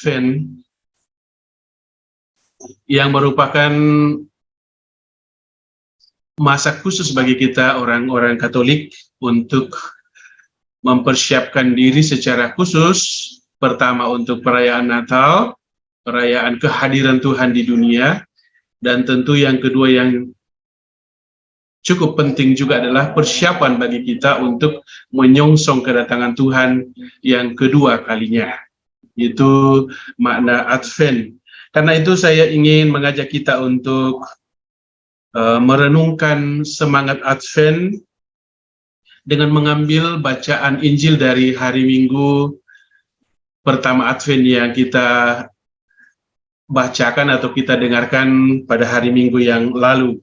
Advent yang merupakan masa khusus bagi kita orang-orang Katolik untuk mempersiapkan diri secara khusus, pertama untuk perayaan Natal, perayaan kehadiran Tuhan di dunia, dan tentu yang kedua yang cukup penting juga adalah persiapan bagi kita untuk menyongsong kedatangan Tuhan yang kedua kalinya. Itu makna Advent. Karena itu saya ingin mengajak kita untuk merenungkan semangat Advent dengan mengambil bacaan Injil dari hari Minggu pertama Advent yang kita bacakan atau kita dengarkan pada hari Minggu yang lalu.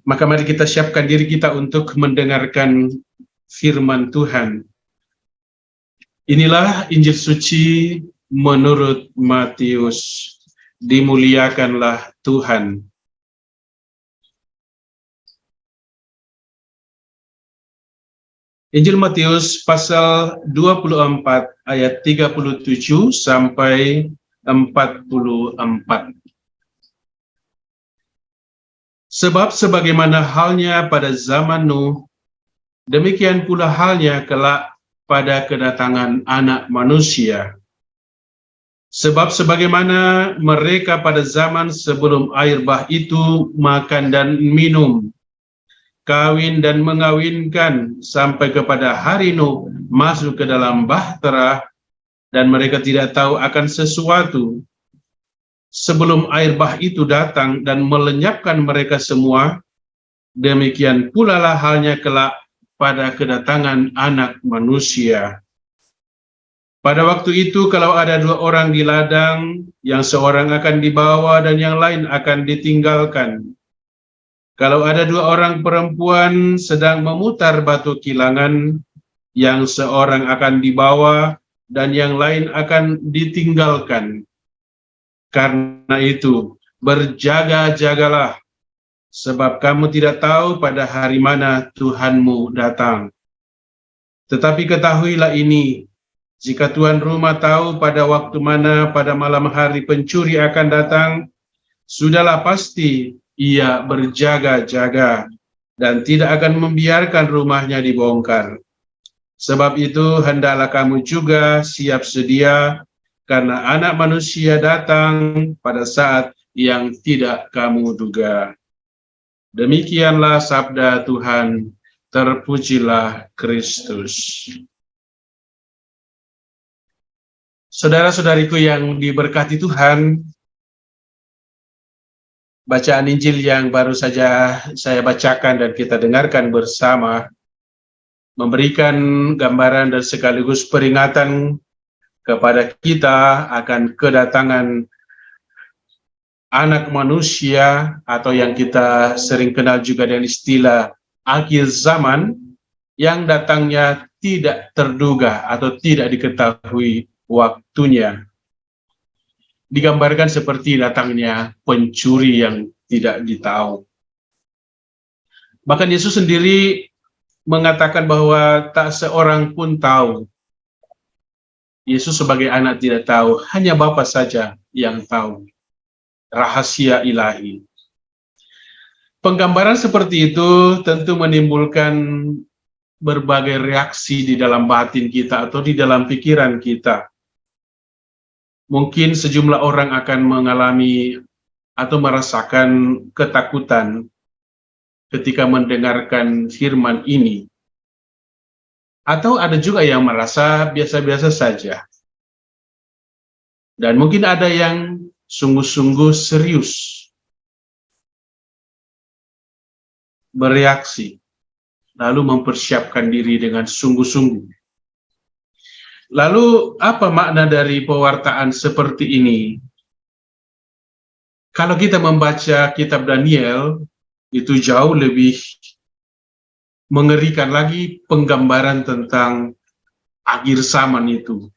Maka mari kita siapkan diri kita untuk mendengarkan firman Tuhan. Inilah Injil suci menurut Matius. Dimuliakanlah Tuhan. Injil Matius pasal 24 ayat 37 sampai 44. Sebab sebagaimana halnya pada zaman Nuh, demikian pula halnya kelak pada kedatangan Anak Manusia. Sebab sebagaimana mereka pada zaman sebelum air bah itu makan dan minum, kawin dan mengawinkan sampai kepada hari Nuh masuk ke dalam bahtera, dan mereka tidak tahu akan sesuatu sebelum air bah itu datang dan melenyapkan mereka semua, demikian pula lah halnya kelak pada kedatangan Anak Manusia. Pada waktu itu kalau ada dua orang di ladang, yang seorang akan dibawa dan yang lain akan ditinggalkan. Kalau ada dua orang perempuan sedang memutar batu kilangan, yang seorang akan dibawa dan yang lain akan ditinggalkan. Karena itu, berjaga-jagalah, sebab kamu tidak tahu pada hari mana Tuhanmu datang. Tetapi ketahuilah ini, jika tuan rumah tahu pada waktu mana pada malam hari pencuri akan datang, sudahlah pasti ia berjaga-jaga dan tidak akan membiarkan rumahnya dibongkar. Sebab itu hendaklah kamu juga siap sedia, karena Anak Manusia datang pada saat yang tidak kamu duga. Demikianlah sabda Tuhan, terpujilah Kristus. Saudara-saudariku yang diberkati Tuhan, bacaan Injil yang baru saja saya bacakan dan kita dengarkan bersama memberikan gambaran dan sekaligus peringatan kepada kita akan kedatangan Anak Manusia, atau yang kita sering kenal juga dengan istilah akhir zaman, yang datangnya tidak terduga atau tidak diketahui waktunya. Digambarkan seperti datangnya pencuri yang tidak ditahu. Bahkan Yesus sendiri mengatakan bahwa tak seorang pun tahu. Yesus sebagai anak tidak tahu, hanya Bapa saja yang tahu. Rahasia ilahi. Penggambaran seperti itu tentu menimbulkan berbagai reaksi di dalam batin kita atau di dalam pikiran kita. Mungkin sejumlah orang akan mengalami atau merasakan ketakutan ketika mendengarkan firman ini. Atau ada juga yang merasa biasa-biasa saja. Dan mungkin ada yang sungguh-sungguh serius bereaksi, lalu mempersiapkan diri dengan sungguh-sungguh. Lalu apa makna dari pewartaan seperti ini? Kalau kita membaca kitab Daniel, itu jauh lebih mengerikan lagi penggambaran tentang akhir zaman itu.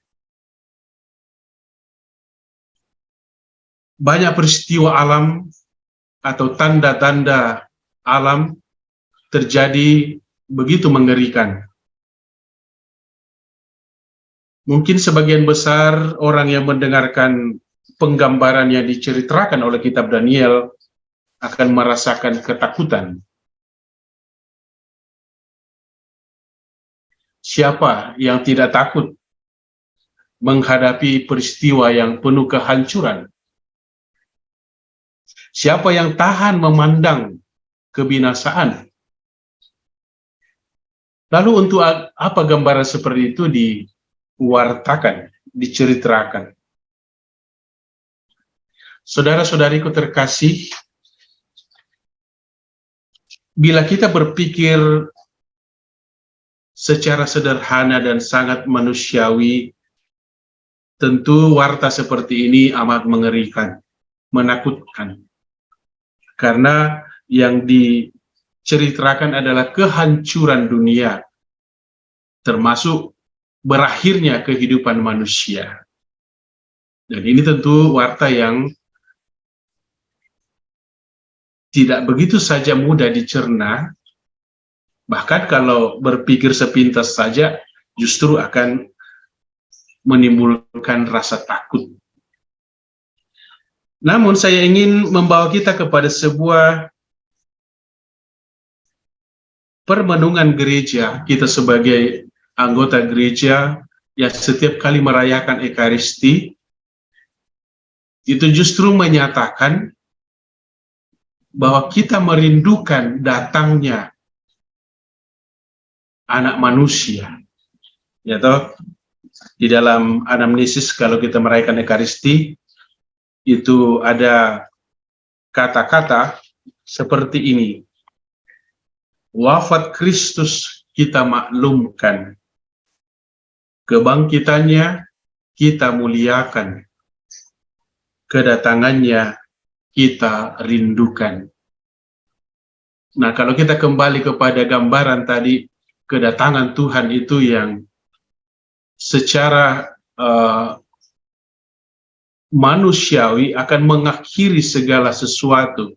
Banyak peristiwa alam atau tanda-tanda alam terjadi begitu mengerikan. Mungkin sebagian besar orang yang mendengarkan penggambaran yang diceritakan oleh kitab Daniel akan merasakan ketakutan. Siapa yang tidak takut menghadapi peristiwa yang penuh kehancuran? Siapa yang tahan memandang kebinasaan? Lalu untuk apa gambaran seperti itu diwartakan, diceritakan? Saudara-saudariku terkasih, bila kita berpikir secara sederhana dan sangat manusiawi, tentu warta seperti ini amat mengerikan, menakutkan. Karena yang diceritakan adalah kehancuran dunia, termasuk berakhirnya kehidupan manusia. Dan ini tentu warta yang tidak begitu saja mudah dicerna, bahkan kalau berpikir sepintas saja justru akan menimbulkan rasa takut. Namun saya ingin membawa kita kepada sebuah permenungan gereja, kita sebagai anggota gereja yang setiap kali merayakan Ekaristi, itu justru menyatakan bahwa kita merindukan datangnya anak manusia. Ya toh, di dalam anamnesis kalau kita merayakan Ekaristi, itu ada kata-kata seperti ini. Wafat Kristus kita maklumkan, kebangkitannya kita muliakan, kedatangannya kita rindukan. Nah, kalau kita kembali kepada gambaran tadi, kedatangan Tuhan itu yang secara manusiawi akan mengakhiri segala sesuatu.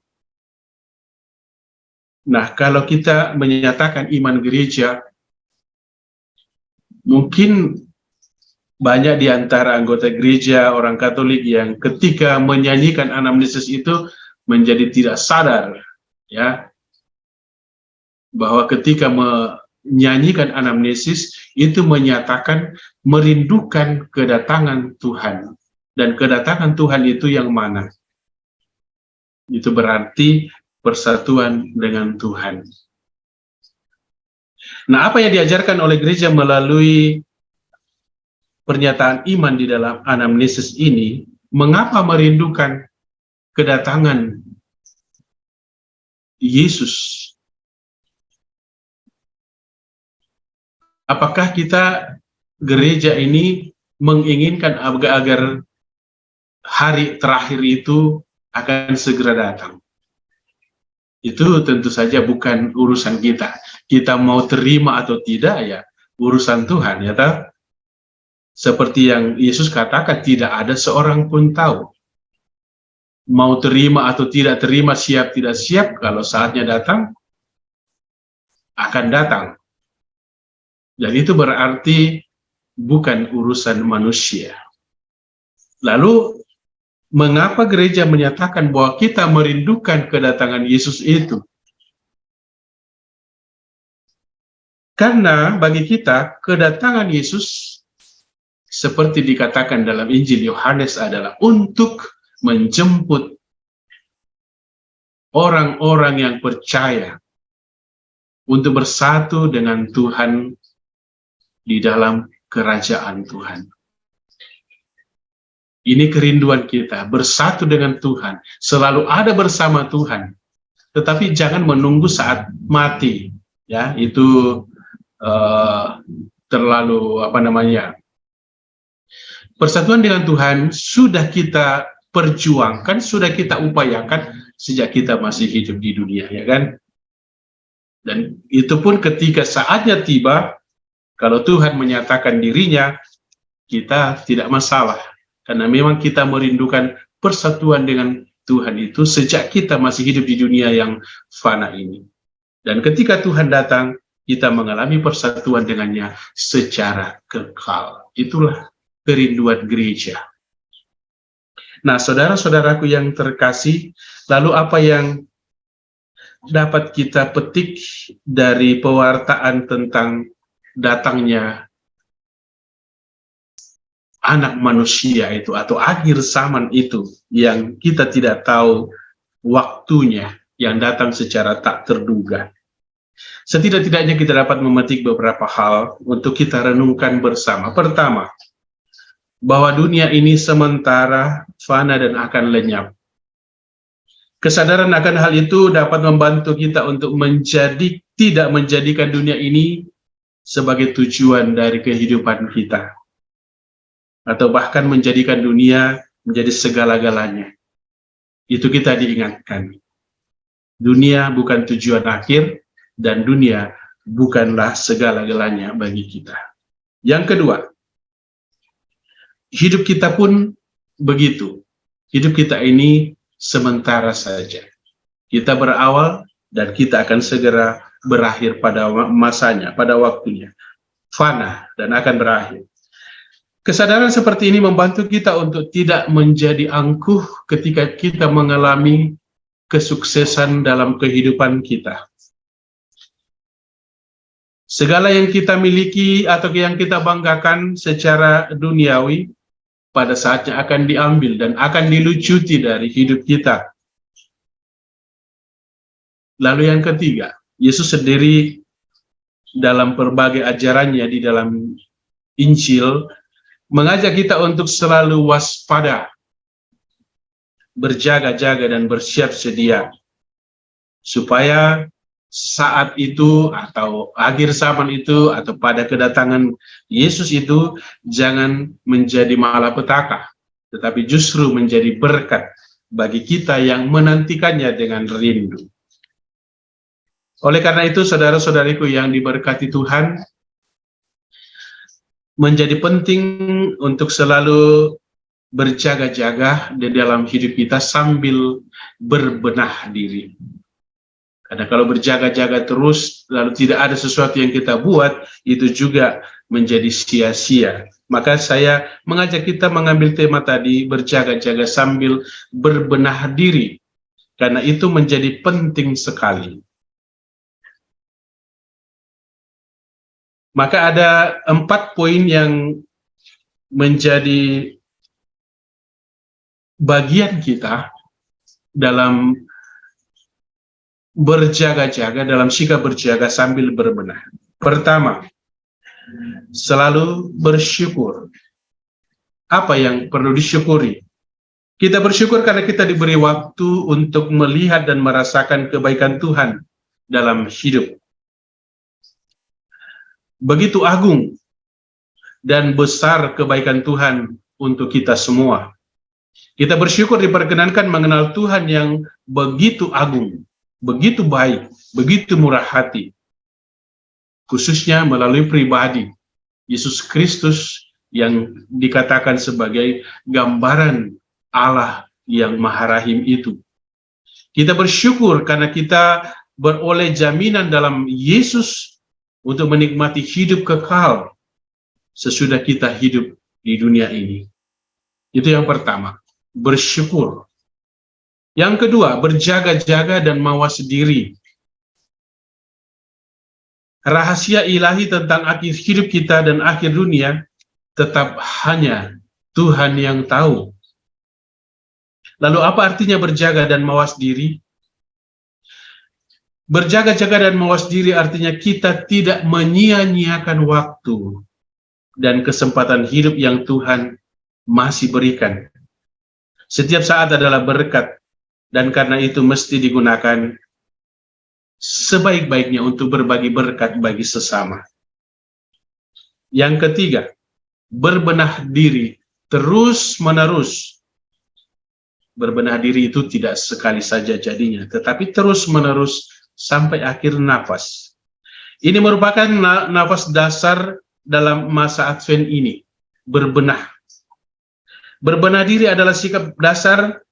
Nah, kalau kita menyatakan iman gereja, mungkin banyak di antara anggota gereja orang Katolik yang ketika menyanyikan anamnesis itu menjadi tidak sadar, ya, bahwa ketika menyanyikan anamnesis itu menyatakan merindukan kedatangan Tuhan. Dan kedatangan Tuhan itu yang mana? Itu berarti persatuan dengan Tuhan. Nah, apa yang diajarkan oleh gereja melalui pernyataan iman di dalam anamnesis ini, mengapa merindukan kedatangan Yesus? Apakah kita gereja ini menginginkan agar hari terakhir itu akan segera datang? Itu tentu saja bukan urusan kita. Kita mau terima atau tidak, ya urusan Tuhan, ya tak? Seperti yang Yesus katakan, tidak ada seorang pun tahu. Mau terima atau tidak terima, siap tidak siap, kalau saatnya datang, akan datang. Dan itu berarti bukan urusan manusia. Lalu, mengapa gereja menyatakan bahwa kita merindukan kedatangan Yesus itu? Karena bagi kita, kedatangan Yesus, seperti dikatakan dalam Injil Yohanes, adalah untuk menjemput orang-orang yang percaya untuk bersatu dengan Tuhan di dalam kerajaan Tuhan. Ini kerinduan kita, bersatu dengan Tuhan, selalu ada bersama Tuhan, tetapi jangan menunggu saat mati, ya, itu terlalu persatuan dengan Tuhan sudah kita perjuangkan, sudah kita upayakan sejak kita masih hidup di dunia, ya kan? Dan itu pun ketika saatnya tiba, kalau Tuhan menyatakan dirinya, kita tidak masalah. Karena memang kita merindukan persatuan dengan Tuhan itu sejak kita masih hidup di dunia yang fana ini. Dan ketika Tuhan datang, kita mengalami persatuan dengannya secara kekal. Itulah kerinduan gereja. Nah, saudara-saudaraku yang terkasih, lalu apa yang dapat kita petik dari pewartaan tentang datangnya anak manusia itu atau akhir zaman itu yang kita tidak tahu waktunya, yang datang secara tak terduga? Setidak-tidaknya kita dapat memetik beberapa hal untuk kita renungkan bersama. Pertama, bahwa dunia ini sementara, fana dan akan lenyap. Kesadaran akan hal itu dapat membantu kita untuk tidak menjadikan dunia ini sebagai tujuan dari kehidupan kita, atau bahkan menjadikan dunia menjadi segala-galanya. Itu kita diingatkan. Dunia bukan tujuan akhir, dan dunia bukanlah segala-galanya bagi kita. Yang kedua, hidup kita pun begitu. Hidup kita ini sementara saja. Kita berawal dan kita akan segera berakhir pada masanya, pada waktunya. Fana dan akan berakhir. Kesadaran seperti ini membantu kita untuk tidak menjadi angkuh ketika kita mengalami kesuksesan dalam kehidupan kita. Segala yang kita miliki atau yang kita banggakan secara duniawi pada saatnya akan diambil dan akan dilucuti dari hidup kita. Lalu yang ketiga, Yesus sendiri dalam berbagai ajarannya di dalam Injil mengajak kita untuk selalu waspada, berjaga-jaga dan bersiap sedia, supaya saat itu atau akhir zaman itu atau pada kedatangan Yesus itu jangan menjadi malapetaka, tetapi justru menjadi berkat bagi kita yang menantikannya dengan rindu. Oleh karena itu, saudara-saudariku yang diberkati Tuhan, menjadi penting untuk selalu berjaga-jaga di dalam hidup kita sambil berbenah diri. Karena kalau berjaga-jaga terus, lalu tidak ada sesuatu yang kita buat, itu juga menjadi sia-sia. Maka saya mengajak kita mengambil tema tadi, berjaga-jaga sambil berbenah diri. Karena itu menjadi penting sekali. Maka ada 4 poin yang menjadi bagian kita dalam berjaga-jaga, dalam sikap berjaga sambil berbenah. Pertama, selalu bersyukur. Apa yang perlu disyukuri? Kita bersyukur karena kita diberi waktu untuk melihat dan merasakan kebaikan Tuhan dalam hidup. Begitu agung dan besar kebaikan Tuhan untuk kita semua. Kita bersyukur diperkenankan mengenal Tuhan yang begitu agung, begitu baik, begitu murah hati, khususnya melalui pribadi Yesus Kristus yang dikatakan sebagai gambaran Allah yang Maha Rahim itu. Kita bersyukur karena kita beroleh jaminan dalam Yesus untuk menikmati hidup kekal sesudah kita hidup di dunia ini. Itu yang pertama, bersyukur. Yang kedua, berjaga-jaga dan mawas diri. Rahasia ilahi tentang akhir hidup kita dan akhir dunia tetap hanya Tuhan yang tahu. Lalu apa artinya berjaga dan mawas diri? Berjaga-jaga dan mawas diri artinya kita tidak menyia-nyiakan waktu dan kesempatan hidup yang Tuhan masih berikan. Setiap saat adalah berkat, dan karena itu mesti digunakan sebaik-baiknya untuk berbagi berkat bagi sesama. Yang ketiga, berbenah diri terus-menerus. Berbenah diri itu tidak sekali saja jadinya, tetapi terus-menerus sampai akhir nafas. Ini merupakan nafas dasar dalam masa Advent ini, berbenah. Berbenah diri adalah sikap dasar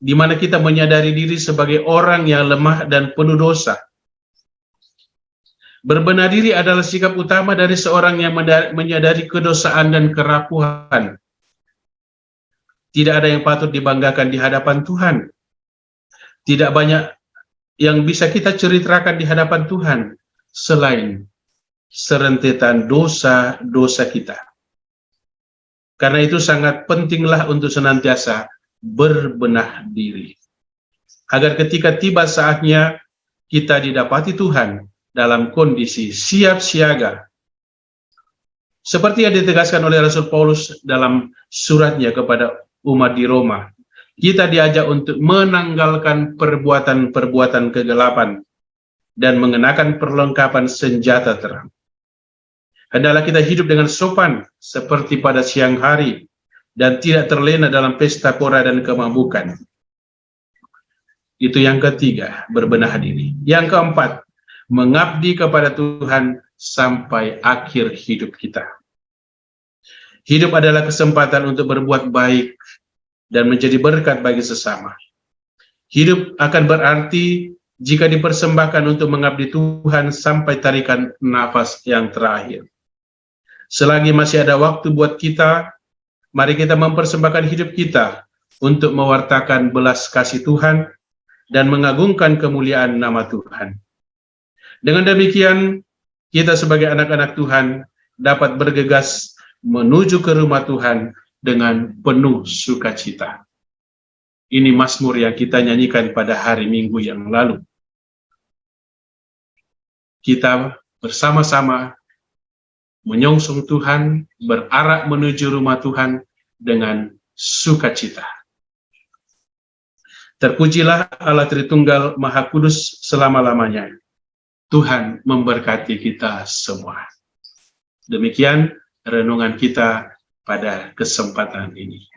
di mana kita menyadari diri sebagai orang yang lemah dan penuh dosa. Berbenah diri adalah sikap utama dari seorang yang menyadari kedosaan dan kerapuhan. Tidak ada yang patut dibanggakan di hadapan Tuhan. Tidak banyak yang bisa kita ceritakan di hadapan Tuhan selain serentetan dosa-dosa kita. Karena itu sangat pentinglah untuk senantiasa berbenah diri, agar ketika tiba saatnya kita didapati Tuhan dalam kondisi siap siaga. Seperti yang ditegaskan oleh Rasul Paulus dalam suratnya kepada umat di Roma, kita diajak untuk menanggalkan perbuatan-perbuatan kegelapan dan mengenakan perlengkapan senjata terang. Hendaklah kita hidup dengan sopan seperti pada siang hari dan tidak terlena dalam pesta pora dan kemabukan. Itu yang ketiga, berbenah diri. Yang keempat, mengabdi kepada Tuhan sampai akhir hidup kita. Hidup adalah kesempatan untuk berbuat baik dan menjadi berkat bagi sesama. Hidup akan berarti jika dipersembahkan untuk mengabdi Tuhan sampai tarikan nafas yang terakhir. Selagi masih ada waktu buat kita, mari kita mempersembahkan hidup kita untuk mewartakan belas kasih Tuhan dan mengagungkan kemuliaan nama Tuhan. Dengan demikian, kita sebagai anak-anak Tuhan dapat bergegas menuju ke rumah Tuhan dengan penuh sukacita. Ini mazmur yang kita nyanyikan pada hari Minggu yang lalu. Kita bersama-sama menyongsong Tuhan, berarak menuju rumah Tuhan dengan sukacita. Terpujilah Allah Tritunggal Maha Kudus selama-lamanya. Tuhan memberkati kita semua. Demikian renungan kita pada kesempatan ini.